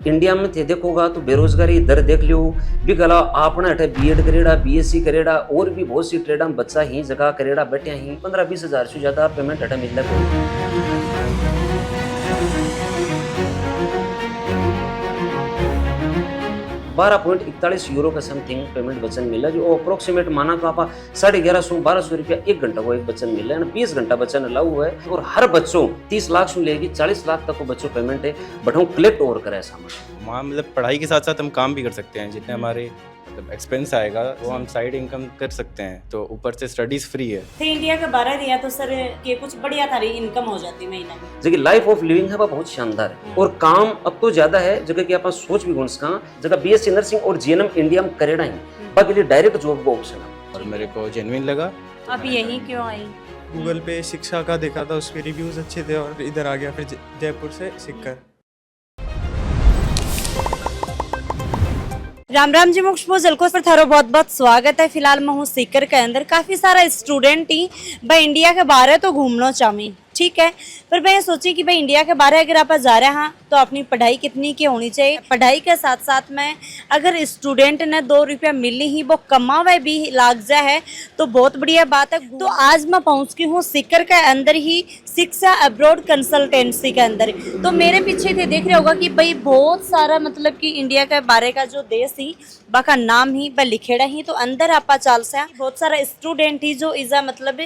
India में थे देखोगा तो बेरोजगारी दर देख लियो भी गला आपने अठे बीएड करेड़ा बीएससी करेड़ा और भी बहुत सी ट्रेडा में बच्चा ही जगह करेड़ा बैठे ही 15-20 हजार से ज्यादा पेमेंट अठे मिल रहा 12.41 यूरो का समथिंग पेमेंट बचन मिला जो अप्रोक्सीमेट माना तो आप 1150-1200 रुपया एक घंटा को एक बचन मिल रहा है 20 घंटा बचन अलाउ है और हर बच्चों 30 लाख से लेगी 40 लाख तक को बच्चों पेमेंट है बट हम कलेक्ट और करे सामान वहाँ मतलब पढ़ाई के साथ साथ हम काम भी कर सकते हैं जितने हमारे मतलब एक्सपेंस आएगा वो हम साइड इनकम कर सकते हैं तो ऊपर से स्टडीज फ्री है। तो इंडिया का 12 दिया तो सर के कुछ बढ़िया थारी इनकम हो जाती महीना में जगह लाइफ ऑफ लिविंग है वो बहुत शानदार है और काम अब तो ज्यादा है जगह की आप सोच भी गुण सका जगह बीएससी नर्सिंग और जीएनएम इंडिया में करेड़ा ही बाकी लिए डायरेक्ट जॉब का ऑप्शन है और मेरे को जेन्युइन लगा। अब यही क्यों आई? गूगल पे शिक्षा का देखा था उस पे रिव्यूज अच्छे थे और इधर आ गया फिर जयपुर से सीखकर। राम राम जी मोक्ष जलको पर थारो बहुत बहुत स्वागत है। फिलहाल मैं हूँ सीकर के अंदर काफी सारा स्टूडेंट ही भाई इंडिया के बारे तो घूमना चाहमी ठीक है पर मैं सोची कि भाई इंडिया के बारे अगर आप जा रहे हैं तो अपनी पढ़ाई कितनी की होनी चाहिए। पढ़ाई के साथ साथ में अगर स्टूडेंट ने 2 रुपया मिली ही वो कमावे भी लाग जाए तो बहुत बढ़िया बात है। तो आज मैं पहुंच गई हूँ सीकर के अंदर ही शिक्षा अब्रॉड कंसल्टेंसी के अंदर। तो मेरे पीछे थे देख रहे होगा कि भाई बहुत सारा मतलब कि इंडिया के बारे का जो देश ही बाका नाम ही वह लिखेड़ा ही तो अंदर आपा चाल से बहुत सारा स्टूडेंट ही जो इजा मतलब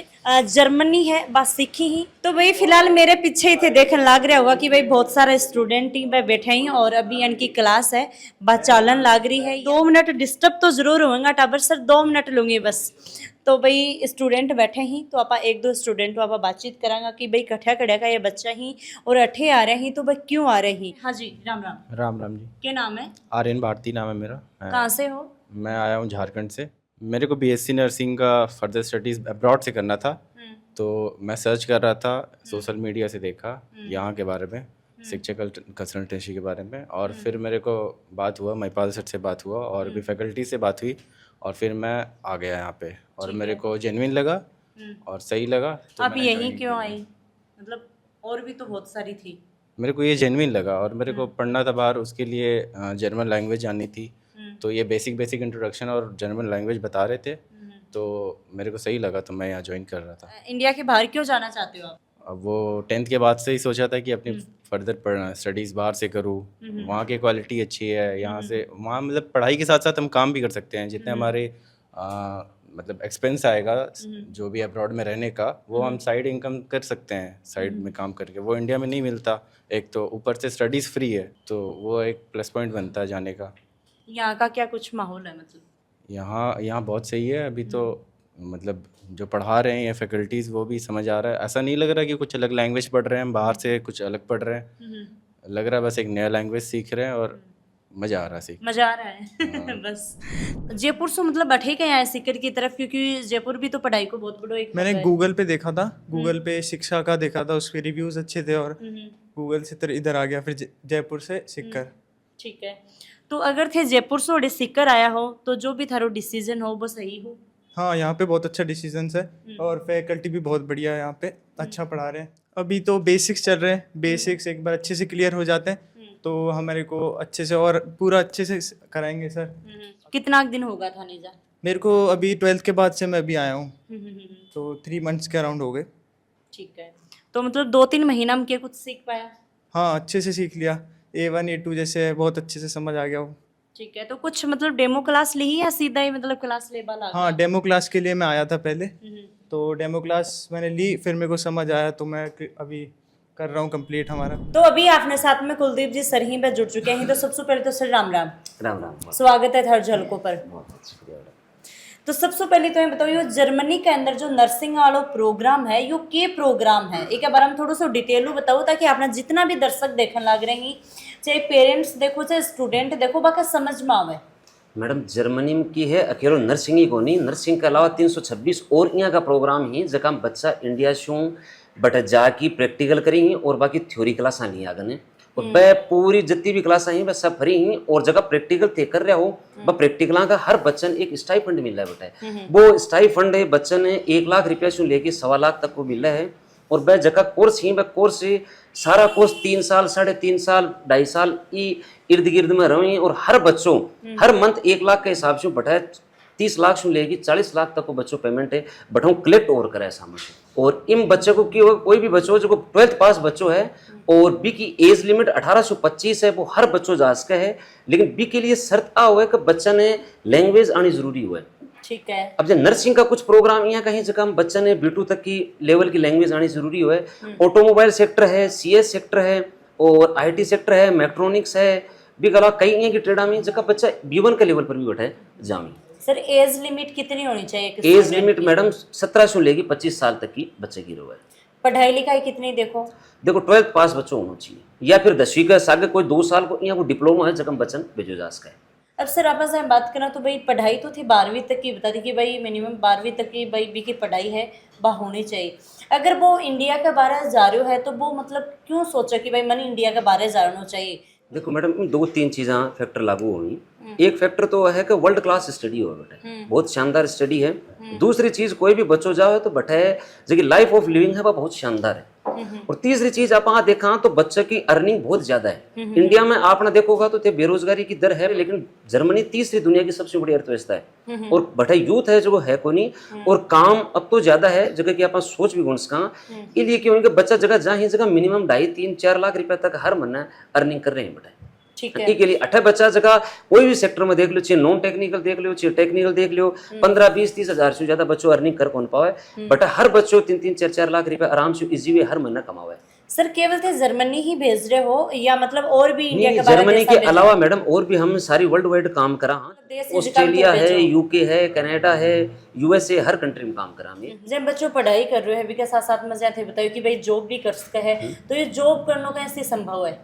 जर्मनी है बस सीखी ही। तो भाई फिलहाल मेरे पीछे ही थे देखने लाग रहा होगा कि भाई बहुत सारे स्टूडेंट ही भाई बैठे ही और अभी इनकी क्लास है बस चालन लाग रही है। 2 मिनट डिस्टर्ब तो जरूर होगा टाबर सर 2 मिनट लूंगी बस। तो भाई स्टूडेंट बैठे ही तो आप 1-2 स्टूडेंट को आप बातचीत करांगा कि भाई कठा कड़े का ये बच्चा ही और अठे आ रहे हैं तो भाई क्यों आ रहे हैं। हाँ जी राम राम। राम राम जी। क्या नाम है? आर्यन भारती नाम है मेरा। कहाँ से हो? मैं आया हूँ झारखंड से। मेरे को बीएससी नर्सिंग का फर्दर स्टडीज अब्रॉड से करना था तो मैं सर्च कर रहा था सोशल मीडिया से देखा यहाँ के बारे में शिक्षा कंसल्टेंसी के बारे में और फिर मेरे को बात हुआ महिपाल सर से बात हुआ और भी फैकल्टी से बात हुई और फिर मैं आ गया यहाँ पे और मेरे को जेन्युइन लगा और सही लगा। तो आप यही क्यों आई? मतलब और भी तो बहुत सारी थी। मेरे को ये जेन्युइन लगा और मेरे को पढ़ना था बाहर उसके लिए जर्मन लैंग्वेज आनी थी तो ये बेसिक इंट्रोडक्शन और जर्मन लैंग्वेज बता रहे थे तो मेरे को सही लगा तो मैं यहाँ ज्वाइन कर रहा था। इंडिया के बाहर क्यों जाना चाहते हो आप? अब वो 10th के बाद से ही सोचा था कि अपनी फर्दर पढ़ना स्टडीज़ बाहर से करूँ। वहाँ की क्वालिटी अच्छी है यहाँ से वहाँ मतलब पढ़ाई के साथ साथ हम काम भी कर सकते हैं जितने हमारे मतलब एक्सपेंस आएगा जो भी अब्रॉड में रहने का वो हम साइड इनकम कर सकते हैं साइड में काम करके वो इंडिया में नहीं मिलता। एक तो ऊपर से स्टडीज़ फ्री है तो वो एक प्लस पॉइंट बनता है जाने का। यहाँ का क्या कुछ माहौल है? मतलब यहाँ बहुत सही है अभी तो मतलब जो पढ़ा रहे हैं ये फैकल्टीज़ वो भी समझ आ रहा है। ऐसा नहीं लग रहा कि कुछ अलग लैंग्वेज पढ़ रहे हैं हम बाहर से कुछ अलग पढ़ रहे हैं लग रहा है बस एक नया लैंग्वेज सीख रहे हैं और मज़ा आ रहा है मज़ा आ रहा है बस। जयपुर से मतलब बैठे के यहाँ सीकर की तरफ क्योंकि जयपुर भी तो पढ़ाई को बहुत बड़ा एक मैंने गूगल पे देखा था गूगल पे शिक्षा का देखा था उस पे रिव्यूज अच्छे थे और गूगल से इधर आ गया फिर जयपुर से सीखकर। ठीक है तो अगर थे जयपुर से और सीकर आया हो तो जो भी थारो डिसीजन हो वो सही हो? हाँ यहाँ पे बहुत अच्छा डिसीजन है और फैकल्टी भी बहुत बढ़िया है यहाँ पे अच्छा पढ़ा रहे हैं। अभी तो बेसिक्स चल रहे हैं बेसिक्स एक बार अच्छे से क्लियर हो जाते हैं तो हमारे को अच्छे से और पूरा अच्छे से कराएंगे सर। कितना दिन होगा था नीजा? मेरे को अभी 12th के बाद से मैं अभी आया हूँ तो 3 मंथ्स के अराउंड हो गए। ठीक है तो मतलब 2-3 महीना में क्या कुछ सीख पाया? हाँ अच्छे से सीख लिया A1 A2 जैसे बहुत अच्छे से समझ आ गया वो। ठीक है तो कुछ मतलब डेमो क्लास ली या सीधा ही मतलब क्लास ले वाला? हाँ डेमो क्लास के लिए मैं आया था पहले तो डेमो क्लास मैंने ली फिर मेरे को समझ आया तो मैं अभी कर रहा हूँ कंप्लीट हमारा। तो अभी आपने साथ में कुलदीप जी सर ही पे जुड़ चुके हैं तो सबसे पहले तो सर राम राम। राम राम स्वागत है हर झलकों पर। तो सबसे पहले तो ये बताओ जर्मनी के अंदर जो नर्सिंग वाला प्रोग्राम है यो के प्रोग्राम है एक बार हम थोड़ा सा डिटेल बताओ ताकि आपने जितना भी दर्शक देखने लग रहे हैं चाहे पेरेंट्स देखो चाहे स्टूडेंट देखो बाका समझ में आवे। मैडम जर्मनी में की है अकेलो नर्सिंग ही को नहीं नर्सिंग के अलावा 326 और यहाँ का प्रोग्राम ही जगह बच्चा इंडिया से बट जाके प्रैक्टिकल करी और बाकी थ्योरी क्लास नहीं आगने और वह पूरी जितनी भी क्लास आई वह सब फ्री ही और जगह प्रैक्टिकल थे कर रहे हो वह प्रैक्टिकल का हर बच्चन एक स्टाइफंड मिल रहा है बेटा वो स्टाइफंड है बच्चन 1 लाख रुपया से लेके 1.25 लाख तक को मिल रहा है और वह जगह कोर्स ही वह कोर्स सारा कोर्स 3 साल 3.5 साल 2.5 साल इर्द गिर्द में रही और हर बच्चों हर मंथ 1 लाख के हिसाब से बैठा 30 लाख से लेगी 40 लाख तक को बच्चों पेमेंट है बैठा कलेक्ट और करे सामने से। और इन बच्चों को कोई भी बच्चों जो 12th पास बच्चों है और बी की एज लिमिट 18 से 25 है, वो हर बच्चों जास का है, लेकिन बी के लिए शर्त आ हुआ है कि बच्चा ने लैंग्वेज आनी जरूरी हुआ है। ठीक है। अब जब नर्सिंग का कुछ प्रोग्राम यहाँ कहीं जगह हम बच्चा ने B2 तक की लेवल की लैंग्वेज आनी जरूरी हुआ है। ऑटोमोबाइल सेक्टर है, CS सेक्टर है और IT सेक्टर है, मैट्रोनिक्स है, भी गला कई यहाँ की ट्रेडा में जगह बच्चा B1 के लेवल पर भी बैठा है जामी। सर एज लिमिट कितनी होनी चाहिए? एज लिमिट मैडम 17 से लेगी 25 साल तक की बच्चे की रो है। पढ़ाई लिखाई कितनी? देखो 12th पास बच्चों होना चाहिए या फिर 10वीं का सागे कोई 2 साल को यहाँ को डिप्लोमा है जगह बच्चन बेजोजास का है। अब सर आपस में बात करें तो भाई पढ़ाई तो थी 12वीं तक की, बता दी कि भाई मिनिमम 12वीं तक की भाई बी की पढ़ाई है वह होनी चाहिए। अगर वो इंडिया के बाहर जा रहे हो है तो वो मतलब क्यों सोचा कि भाई मैंने इंडिया के बाहर जाना चाहिए? देखो मैडम 2-3 चीज़ें फैक्टर लागू होंगी। एक फैक्टर तो है कि वर्ल्ड क्लास स्टडी हो बेटा, बहुत शानदार स्टडी है। दूसरी चीज कोई भी बच्चों जाओ तो बेटा है जो लाइफ ऑफ लिविंग है वह बहुत शानदार है। और तीसरी चीज आप वहाँ देखा तो बच्चे की अर्निंग बहुत ज्यादा है। इंडिया में आपने देखोगा तो बेरोजगारी की दर है, लेकिन जर्मनी तीसरी दुनिया की सबसे बड़ी अर्थव्यवस्था है और बटा यूथ है जो है को नहीं और काम अब तो ज्यादा है जगह की आप सोच भी गुणस का इसलिए क्यों उनके बच्चा जगह जहाँ ही जगह मिनिमम 2.5-3-4 लाख रुपए तक हर महीना अर्निंग कर रहे हैं बेटा। ठीक है। के लिए 18 बच्चा जगह कोई भी सेक्टर में देख लो, चाहे नॉन टेक्निकल देख लो, चाहे टेक्निकल देख लो, 15-20-30 हजार से ज्यादा बच्चों अर्निंग कर कौन पावे, बट हर बच्चों 3-3-4-4 लाख रुपए आराम से इजी वे हर महीना कमावे। सर केवल थे जर्मनी ही भेज रहे हो या मतलब और भी इंडिया के जर्मनी के अलावा मैडम और भी हम सारी वर्ल्ड वाइड काम करा। ऑस्ट्रेलिया है, UK है, कनाडा है, USA हर कंट्री में काम करा। जब बच्चों पढ़ाई कर रहे हैं साथ साथ में जाते बताओ कि भाई जॉब भी कर सकते हैं, तो ये जॉब करने का ऐसे संभव है?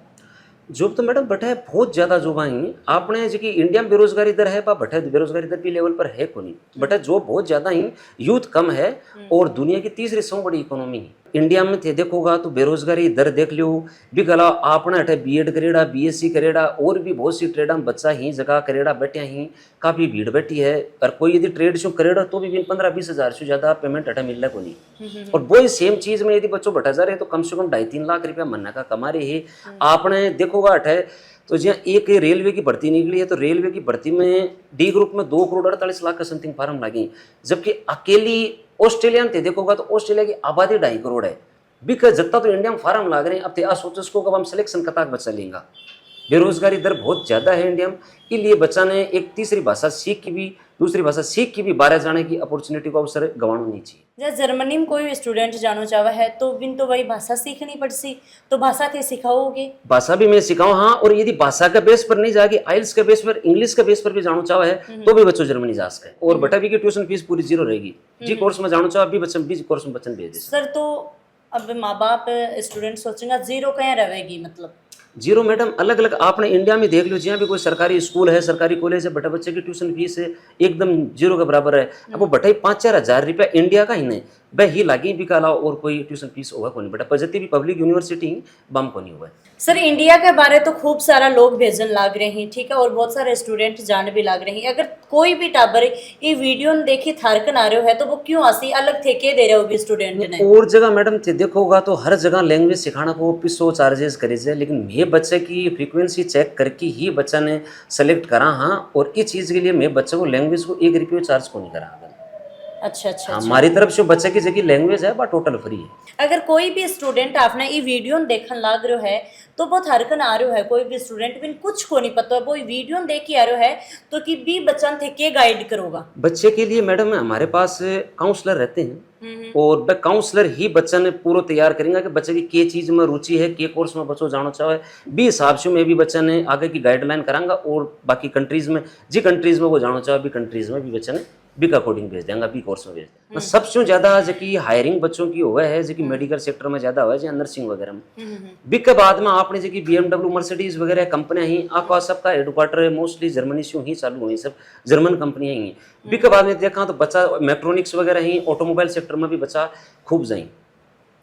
जॉब तो मैडम बटा है बहुत ज्यादा जॉब आई आपने जो कि इंडिया में बेरोजगारी दर है बटा बेरोजगारी दर भी लेवल पर है को नहीं, बटा जॉब बहुत ज्यादा ही, यूथ कम है और दुनिया की तीसरी सबसे बड़ी इकोनॉमी है। इंडिया में थे देखोगा तो बेरोजगारी दर देख लो भी गला आपने अठे B.Ed करेड़ा, BSc करेड़ा और भी बहुत सी ट्रेडा में बच्चा ही जगह करेड़ा बैठे ही काफी भीड़ बैठी है। और कोई यदि ट्रेड शो करेड़ा तो भी 15-20 हजार से ज्यादा पेमेंट अठे मिल रहा को नहीं। और वही सेम चीज में यदि बच्चों बटा जा रहे तो कम से कम 2.5-3 लाख रुपया महीना का कमा रहे है। आपने देखोगा अठे तो जहाँ एक रेलवे की भर्ती निकली है तो रेलवे की भर्ती में D ग्रुप में 2 करोड़ 48 लाख का समथिंग फार्म लगी, जबकि अकेली ऑस्ट्रेलिया में देखोगा तो ऑस्ट्रेलिया की आबादी 2.5 करोड़ है। बिकॉज जितना तो इंडिया में फार्म लाग रहे हैं, अब तो सोचो इसको कब हम सिलेक्शन कताक बच्चा लेंगे। बेरोजगारी दर बहुत ज्यादा है इंडिया में, इसलिए बच्चा ने एक तीसरी भाषा सीख की भी दूसरी भाषा सीख की भी बाहर जाने की अपॉर्चुनिटी को अवसर गंवाना नहीं चाहिए। जब जर्मनी में कोई स्टूडेंट जाना चाहे है तो बिन तो वही भाषा सीखनी पड़सी, तो भाषा थे सिखाओगे? भाषा भी मैं सिखाऊँ हाँ, और यदि भाषा का बेस पर नहीं जाके आइल्स के बेस पर इंग्लिश के बेस पर भी जाना चाहे है तो भी बच्चों जर्मनी जा सके। और बटा भी की ट्यूशन फीस पूरी 0 रहेगी। जी कोर्स में जाना चाहे अभी बच्चन भी कोर्स में बच्चन भेज दे सर। तो अब माँ बाप स्टूडेंट सोचेंगे 0 कहाँ रहेगी? मतलब 0 मैडम अलग अलग आपने इंडिया में देख लो, जहाँ भी कोई सरकारी स्कूल है, सरकारी कॉलेज है, बटा बच्चे की ट्यूशन फीस है एकदम 0 के बराबर है। अब वो बटाई 5-4 हजार रुपया इंडिया का ही नहीं वह ही लागी भी का अलावा और कोई ट्यूशन फीस होगा को नहीं बेटा, पजती भी पब्लिक यूनिवर्सिटी बम को नहीं हुआ। सर इंडिया के बारे तो खूब सारा लोग भेजन लाग रहे हैं, ठीक है, और बहुत सारे स्टूडेंट जान भी लाग रहे हैं। अगर कोई भी टाबर ये वीडियो देखी थारकन आ रहे हो है तो वो क्यों आसी अलग थे के दे रहे हो भी स्टूडेंट ने? और जगह मैडम थे देखोगा तो हर जगह लैंग्वेज सिखाना को 500 चार्जेस करे जाए, लेकिन मैं बच्चे की फ्रीक्वेंसी चेक करके ही बच्चा ने सेलेक्ट करा हाँ, और इस चीज़ के लिए मैं बच्चे को लैंग्वेज को 1 रुपये चार्ज को नहीं करा। अच्छा। हमारी तरफ से बच्चे की जगह लैंग्वेज है बट टोटल फ्री है। अगर कोई भी स्टूडेंट आपने ये वीडियो देखन लाग रहे है तो बहुत हरकन आ रहे है, कोई भी स्टूडेंट भी कुछ को नहीं पता वो वीडियो देख के आ रहे है तो कि भी बच्चन थे के गाइड करोगा? बच्चे के लिए मैडम हमारे पास काउंसलर रहते हैं और वह काउंसलर ही बच्चा ने पूरा तैयार करेंगे कि बच्चे की के चीज में रुचि है, के कोर्स में बच्चों जाना चाहे भी हिसाब से मैं भी बच्चा ने आगे की गाइडलाइन करांगा। और बाकी कंट्रीज में जी कंट्रीज में वो जाना चाहे भी कंट्रीज में भी बच्चा ने बी का कोडिंग भेज देंगे, बी कोर्स में भेज देंगे। सबसे ज्यादा जो कि हायरिंग बच्चों की हुआ है जो कि मेडिकल सेक्टर में ज्यादा हुआ है, जहाँ नर्सिंग वगैरह में। बी के बाद में आपने जो कि BMW मर्सिडीज वगैरह कंपनियां ही आपका सबका हेडक्वार्टर है मोस्टली जर्मनी से ही चालू हुई, सब जर्मन कंपनियां ही। बी के बाद में देखा तो बच्चा मैट्रोनिक्स वगैरह ही ऑटोमोबाइल सेक्टर में भी बच्चा खूब जाए।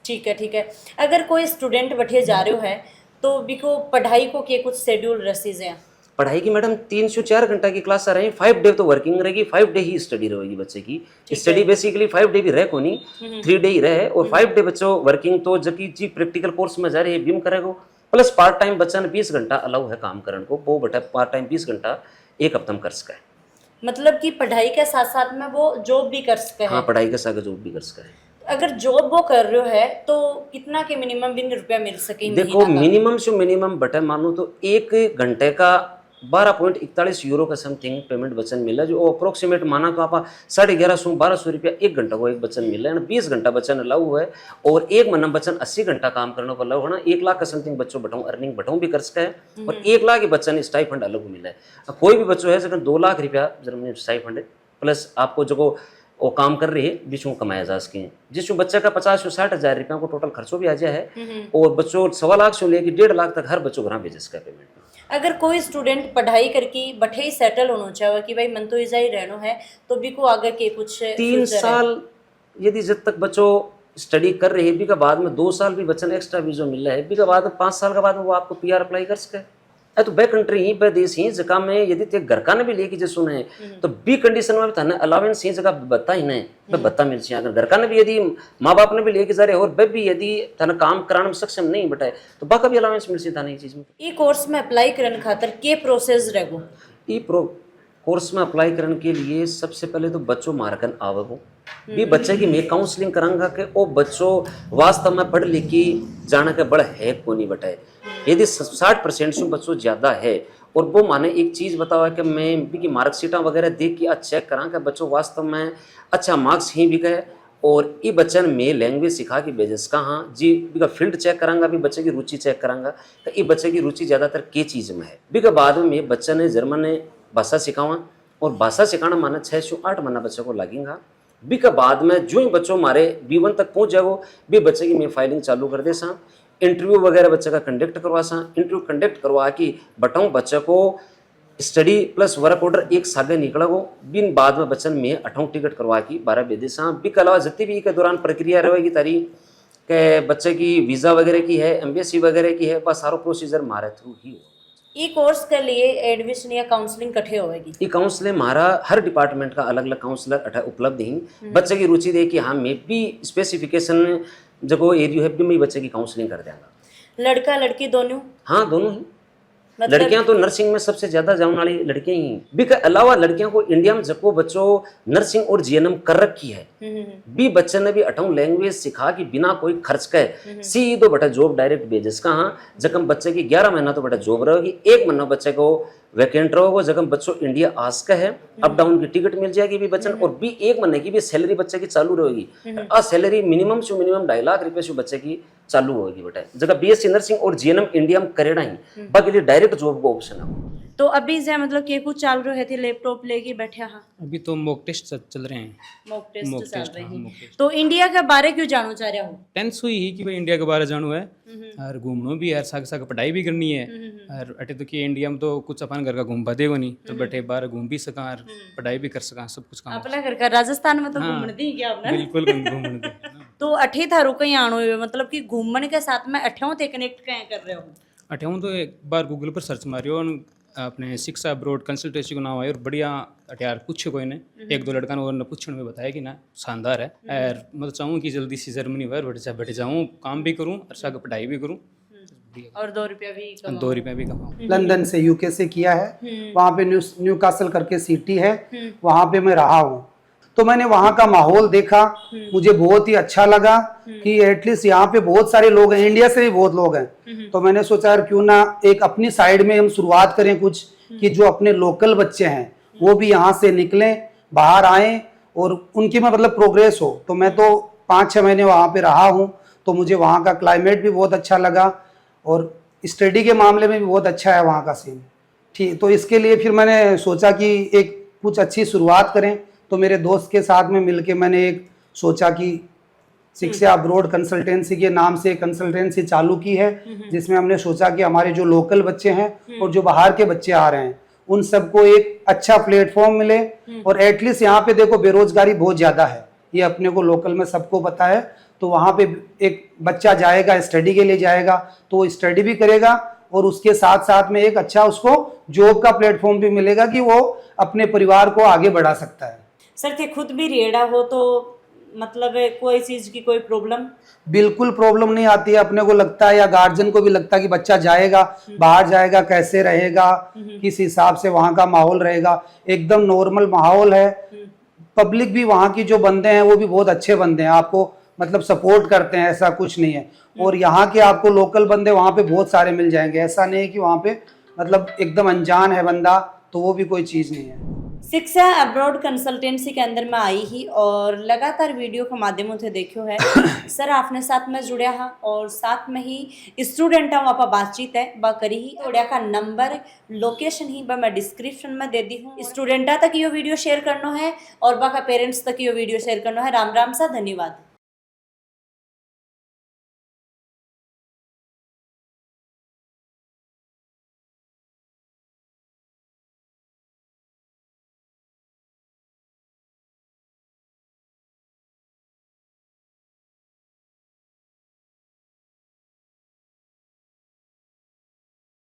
ठीक है। अगर कोई स्टूडेंट बैठे जा रहे हो है तो बी को पढ़ाई को के कुछ शेड्यूल रसीज है? पढ़ाई की मैडम 3 से 4 घंटा की क्लास आ रही है, 5 डे तो वर्किंग रहेगी, 5 डे ही स्टडी रहेगी बच्चे की। स्टडी बेसिकली 5 डे भी रहे को नहीं, 3 डे ही रहे और 5 डे बच्चों वर्किंग। तो जबकि जी प्रैक्टिकल कोर्स में जा रहे हैं बीम करेगा प्लस पार्ट टाइम बच्चा ने 20 घंटा अलाउ है काम करने को, वो बटा पार्ट टाइम 20 घंटा एक हफ्ता में कर सका है। मतलब कि पढ़ाई के साथ साथ में वो जॉब भी कर सके हाँ, हैं। पढ़ाई के साथ जॉब भी कर सका है। अगर जॉब वो कर रहे हो है तो कितना के मिनिमम भी रुपया मिल सके देखो महीना का? मिनिमम से मिनिमम बटे मानो तो एक घंटे का 12.41 यूरो का समथिंग पेमेंट बच्चन मिला है, जो अप्रोक्सीमेट माना तो आप 1150-1200 रुपया एक घंटा को एक बच्चन मिल रहा है। 20 घंटा बच्चन अलाउ है और एक महीना बच्चन 80 घंटा काम करने को अलाउ है ना। 1 लाख का समथिंग बच्चों बटाऊँ अर्निंग बटाऊँ भी कर सका है और 1 लाख के बच्चन स्टाइफंड अलग मिला है। अब कोई भी बच्चों है जगह 2 लाख रुपया जर्मनी स्टाइफंड प्लस आपको जो वो काम कर रही है बीच में कमाया जा सके, जिसमें बच्चे का 50 से 60 हज़ार रुपया को टोटल खर्चों भी आ जाए है और बच्चों 1.25 लाख से लेकर 1.5 लाख तक हर बच्चों घर भेज सका पेमेंट। अगर कोई स्टूडेंट पढ़ाई करके बठे ही सेटल होना चाहे कि भाई मन तो इजा ही रहना है तो भी को आगे के कुछ 3 साल यदि जब तक बच्चों स्टडी कर रहे हैं, भी का बाद में 2 साल भी बच्चन एक्स्ट्रा वीजा मिल रहा है, भी का बाद में 5 साल के बाद में वो आपको PR अप्लाई कर सके। तो बे कंट्री ही बे देश ही जगह में यदि ते घर का ने भी लेके जो सुने तो बी कंडीशन में थाने अलावेंस ही जगह बता ही नहीं बे बता मिल चाहिए। अगर घर का ने भी यदि माँ बाप ने भी लेके जा रहे और बे भी यदि थाने काम कराने में सक्षम नहीं बटाए तो बाका भी अलावेंस मिल चाहिए थाने ये चीज में। ई कोर्स में अप्लाई करने खातर के प्रोसेस रहेगो? ई कोर्स में अप्लाई करने के लिए सबसे पहले तो बच्चों मारकन आवगो भी बच्चे की मैं काउंसलिंग करांगा कि वो बच्चों वास्तव में पढ़ लिखी जाने के बड़ा है को नहीं बटाए। यदि 60% से बच्चों ज़्यादा है और वो माने एक चीज़ बताओ कि मैं भी की मार्कशीटा वगैरह देख के चेक करा कि बच्चों वास्तव में अच्छा मार्क्स ही भी गए और ये बच्चे ने मैं लैंग्वेज सिखा के भेजस कहाँ जी भी फील्ड चेक करांगा भी बच्चे की रुचि चेक करांगा तो ये बच्चे की रुचि ज़्यादातर के चीज़ में है। भी के बाद में मैं बच्चे ने जर्मन ने भाषा सिखावा और भाषा सिखाना माना 6 से 8 महीना बच्चे को लगेगा। भी के बाद में जो ही बच्चों हमारे B1 तक पहुँच जाएगो भी बच्चे की मैं फाइलिंग चालू कर दे सा, इंटरव्यू वगैरह बच्चे का कंडक्ट करवा सा, इंटरव्यू कंडक्ट करवा के बताऊँ बच्चे को स्टडी प्लस वर्क ऑर्डर एक सागे निकला गो बिन बाद में बच्चन में 8 टिकट करवा की 12 बेदे सा। भी के अलावा जितनी भी के दौरान प्रक्रिया रहेगी तारी के बच्चे की वीज़ा वगैरह की है एम्बेसी वगैरह की है बस सारा प्रोसीजर हमारे थ्रू ही हो। ई कोर्स के लिए एडमिशन या काउंसलिंग कठे होगी? ये काउंसलिंग हमारा हर डिपार्टमेंट का अलग अलग काउंसलर उपलब्ध ही बच्चे की रुचि दे कि हाँ मैं भी स्पेसिफिकेशन जब एरियो है भी मैं बच्चे की काउंसलिंग कर देंगे। लड़का लड़की दोनों? हाँ दोनों ही। मतलब लड़कियां तो नर्सिंग में सबसे ज्यादा जाने वाली लड़कियां ही भी के अलावा लड़कियों को इंडिया में जको बच्चों नर्सिंग और GNM कर रखी है भी बच्चे ने भी 8 लैंग्वेज सिखा कि बिना कोई खर्च के सीधो बटा जॉब डायरेक्ट भेजस कहाँ जखम बच्चे की 11 महीना तो बटा जॉब रहेगी, 1 महीना बच्चे को वैकेंट रहोगे जखम बच्चों इंडिया आस का है अप डाउन की टिकट मिल जाएगी भी बच्चन और भी 1 महीने की भी सैलरी बच्चे की चालू रहेगी। आ सैलरी मिनिमम से मिनिमम 2.5 लाख रुपये से बच्चे की चालू होगी बेटा जगह BSc नर्सिंग और GNM इंडिया में करेड़ा ही बाकी लिए डायरेक्ट जॉब को ऑप्शन है। तो अभी से मतलब के कुछ चाल रहे थे लैपटॉप लेके बैठे हाँ? अभी तो मॉक टेस्ट चल रहे हैं। मॉक टेस्ट चल रहे हाँ, हैं। तो इंडिया के बारे क्यों जानना चाह रहे हो? टेंस हुई ही कि भाई इंडिया के बारे जानू है और घूमनो भी है, साग साग पढ़ाई भी करनी है और अटे तो कि इंडिया में तो कुछ अपन घर का घूम पाते हो नहीं तो बैठे बाहर घूम भी सका और पढ़ाई भी कर सका सब कुछ काम। अपना घर का राजस्थान में तो घूमने दी क्या आपने? बिल्कुल घूमने दे। तो अठे थारू कहीं आनो है मतलब कि घूमने के साथ में अठेओं ते कनेक्ट कहीं कर रहे हो? अठे तो एक बार गूगल पर सर्च मारियो अपने शिक्षा अब्रोड कंसल्टेंसी को नाम आयो और बढ़िया अठ्यार पूछे कोई ने 1-2 लड़का ने पूछने में बताया कि ना शानदार है और मैं तो चाहूँ कि जल्दी से जर्मनी बाहर बैठ जाऊँ काम भी करूँ और साथ पढ़ाई भी करूँ और 2 रुपया भी कमाओ। 2 रुपया भी कमाऊँ। लंदन से UK से किया है, वहाँ पे न्यू कासल करके सिटी है, वहाँ पे मैं रहा हूँ तो मैंने वहाँ का माहौल देखा, मुझे बहुत ही अच्छा लगा कि एटलीस्ट यहाँ पे बहुत सारे लोग हैं, इंडिया से भी बहुत लोग हैं तो मैंने सोचा यार क्यों ना एक अपनी साइड में हम शुरुआत करें कुछ कि जो अपने लोकल बच्चे हैं वो भी यहाँ से निकलें बाहर आएँ और उनकी में मतलब प्रोग्रेस हो। तो मैं तो 5-6 महीने वहाँ पे रहा हूँ तो मुझे वहाँ का क्लाइमेट भी बहुत अच्छा लगा और स्टडी के मामले में भी बहुत अच्छा है वहाँ का सीन। ठीक, तो इसके लिए फिर मैंने सोचा कि एक कुछ अच्छी शुरुआत करें तो मेरे दोस्त के साथ में मिलके मैंने एक सोचा कि शिक्षा अब्रोड कंसल्टेंसी के नाम से कंसल्टेंसी चालू की है जिसमें हमने सोचा कि हमारे जो लोकल बच्चे हैं और जो बाहर के बच्चे आ रहे हैं उन सबको एक अच्छा प्लेटफॉर्म मिले और एटलीस्ट यहाँ पे देखो बेरोजगारी बहुत ज़्यादा है, ये अपने को लोकल में सबको पता है। तो वहाँ पे एक बच्चा जाएगा स्टडी के लिए जाएगा तो वो स्टडी भी करेगा और उसके साथ साथ में एक अच्छा उसको जॉब का प्लेटफॉर्म भी मिलेगा कि वो अपने परिवार को आगे बढ़ा सकता है। सर थे खुद भी रेड़ा हो तो मतलब कोई चीज की कोई प्रॉब्लम? बिल्कुल प्रॉब्लम नहीं आती है। अपने को लगता है या गार्जियन को भी लगता है कि बच्चा जाएगा, बाहर जाएगा, कैसे रहेगा, किस हिसाब से वहाँ का माहौल रहेगा, एकदम नॉर्मल माहौल है। पब्लिक भी वहाँ की जो बंदे हैं वो भी बहुत अच्छे बंदे हैं, आपको मतलब सपोर्ट करते हैं, ऐसा कुछ नहीं है। और यहाँ के आपको लोकल बंदे वहाँ पे बहुत सारे मिल जाएंगे, ऐसा नहीं है कि वहाँ पे मतलब एकदम अनजान है बंदा, तो वो भी कोई चीज़ नहीं है। शिक्षा अब्रॉड कंसल्टेंसी के अंदर मैं आई ही और लगातार वीडियो के माध्यमों से देखियो है सर आपने साथ में जुड़िया हा और साथ में ही स्टूडेंट वहाँ बातचीत है बा करी ही जुड़िया का नंबर लोकेशन ही बा मैं डिस्क्रिप्शन में दे दी हूँ। स्टूडेंटा तक यो वीडियो शेयर करना है और बा का पेरेंट्स तक यो वीडियो शेयर करना है। राम राम सा, धन्यवाद।